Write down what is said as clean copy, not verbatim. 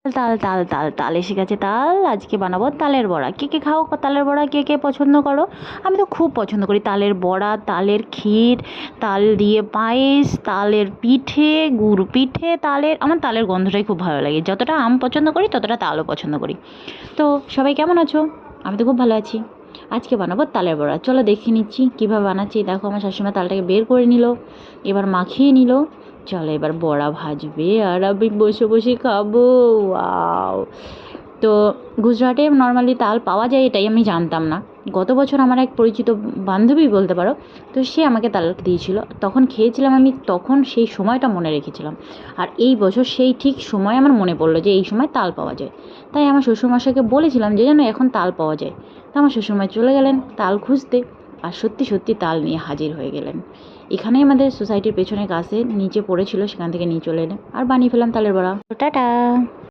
তাল তাল তাল তাল এসে গেছে তাল। আজকে বানাবো তালের বড়া। কে কে খাও তালের বড়া, কে কে পছন্দ করো? আমি তো খুব পছন্দ করি তালের বড়া, তালের ক্ষীর, তাল দিয়ে পায়েস, তালের পিঠে, গুড় পিঠে, আমার তালের গন্ধটাই খুব ভালো লাগে। যতটা আম পছন্দ করি ততটা তালও পছন্দ করি। তো সবাই কেমন আছো? আমি তো খুব ভালো আছি। আজকে বানাবো তালের বড়া। চলো দেখে নিচ্ছি কীভাবে বানাচ্ছি। দেখো আমার শাশুড়িমা তালটাকে বের করে নিল, এবার মাখিয়ে নিল। চলো এবার বড়া ভাজবে আর আমি বসে বসে খাবো। ওয়াও! তো গুজরাটে নর্মালি তাল পাওয়া যায় এটাই আমি জানতাম না। গত বছর আমার এক পরিচিত বান্ধবী বলতে পারো, তো সে আমাকে তাল দিয়েছিল, তখন খেয়েছিলাম আমি, তখন সেই সময়টা মনে রেখেছিলাম। আর এই বছর সেই ঠিক সময় আমার মনে পড়লো যে এই সময় তাল পাওয়া যায়। তাই আমার শ্বশুরমশাইকে বলেছিলাম যে যেন এখন তাল পাওয়া যায়। তা আমার শ্বশুরমশাই চলে গেলেন তাল খুঁজতে, আর সত্যি সত্যি তাল নিয়ে হাজির হয়ে গেলেন। এখানেই আমাদের সোসাইটির পেছনে গাছে নিচে পড়েছিল, সেখান থেকে নিয়ে চলে এলেন আর বানিয়ে ফেলাম তালের বড়া। টাটা।